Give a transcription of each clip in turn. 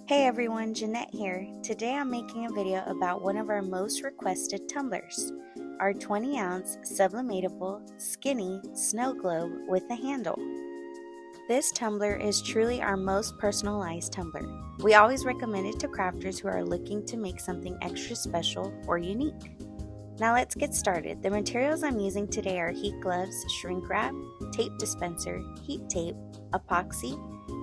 Hey everyone, Jeanette here. Today I'm making a video about one of our most requested tumblers, our 20-ounce Sublimatable Skinny Snow Globe with a handle. This tumbler is truly our most personalized tumbler. We always recommend it to crafters who are looking to make something extra special or unique. Now let's get started. The materials I'm using today are heat gloves, shrink wrap, tape dispenser, heat tape, epoxy,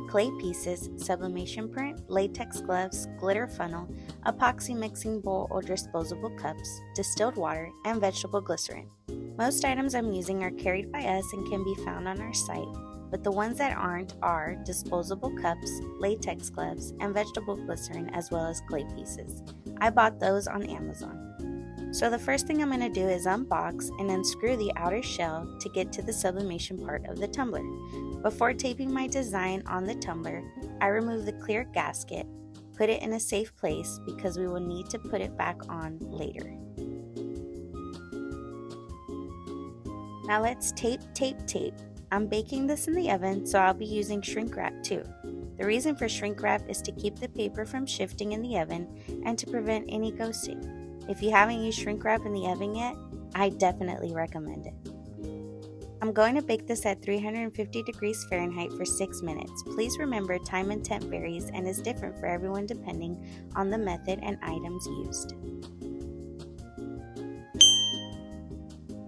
clay pieces, sublimation print, latex gloves, glitter funnel, epoxy mixing bowl or disposable cups, distilled water, and vegetable glycerin. Most items I'm using are carried by us and can be found on our site, but the ones that aren't are disposable cups, latex gloves, and vegetable glycerin as well as clay pieces. I bought those on Amazon. So the first thing I'm going to do is unbox and unscrew the outer shell to get to the sublimation part of the tumbler. Before taping my design on the tumbler, I remove the clear gasket, put it in a safe place because we will need to put it back on later. Now let's tape. I'm baking this in the oven, so I'll be using shrink wrap too. The reason for shrink wrap is to keep the paper from shifting in the oven and to prevent any ghosting. If you haven't used shrink wrap in the oven yet, I definitely recommend it. I'm going to bake this at 350 degrees Fahrenheit for 6 minutes. Please remember time and temp varies and is different for everyone depending on the method and items used.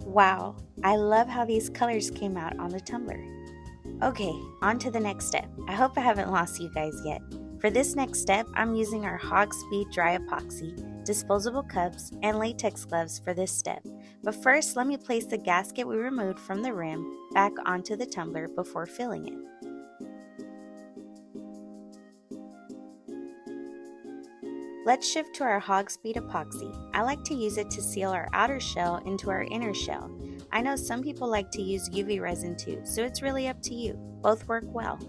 Wow, I love how these colors came out on the tumbler. Okay, on to the next step. I hope I haven't lost you guys yet. For this next step, I'm using our Hog Speed Dry Epoxy, disposable cups, and latex gloves for this step. But first, let me place the gasket we removed from the rim back onto the tumbler before filling it. Let's shift to our Hog Speed Epoxy. I like to use it to seal our outer shell into our inner shell. I know some people like to use UV resin too, so it's really up to you. Both work well.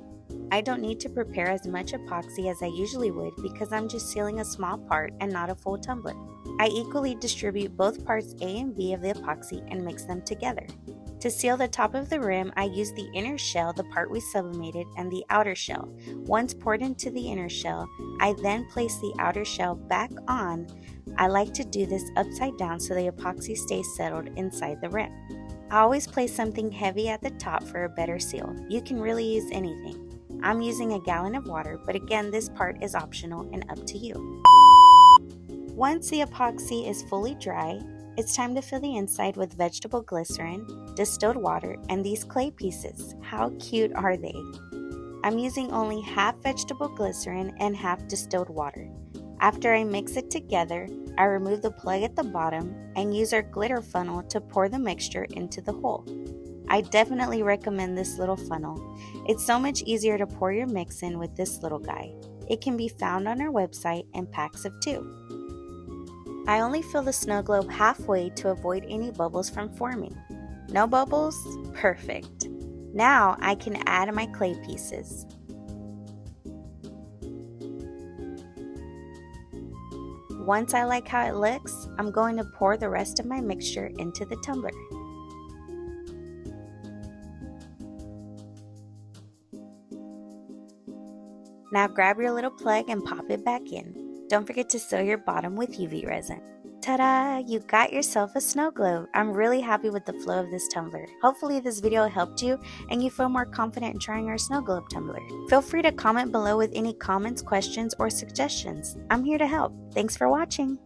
I don't need to prepare as much epoxy as I usually would because I'm just sealing a small part and not a full tumbler. I equally distribute both parts A and B of the epoxy and mix them together. To seal the top of the rim, I use the inner shell, the part we sublimated, and the outer shell. Once poured into the inner shell, I then place the outer shell back on. I like to do this upside down so the epoxy stays settled inside the rim. I always place something heavy at the top for a better seal. You can really use anything. I'm using a gallon of water, but again, this part is optional and up to you. Once the epoxy is fully dry, it's time to fill the inside with vegetable glycerin, distilled water, and these clay pieces. How cute are they? I'm using only half vegetable glycerin and half distilled water. After I mix it together, I remove the plug at the bottom and use our glitter funnel to pour the mixture into the hole. I definitely recommend this little funnel. It's so much easier to pour your mix in with this little guy. It can be found on our website in packs of 2. I only fill the snow globe halfway to avoid any bubbles from forming. No bubbles? Perfect. Now I can add my clay pieces. Once I like how it looks, I'm going to pour the rest of my mixture into the tumbler. Now grab your little plug and pop it back in. Don't forget to seal your bottom with UV resin. Ta-da! You got yourself a snow globe. I'm really happy with the flow of this tumbler. Hopefully this video helped you and you feel more confident in trying our snow globe tumbler. Feel free to comment below with any comments, questions, or suggestions. I'm here to help. Thanks for watching.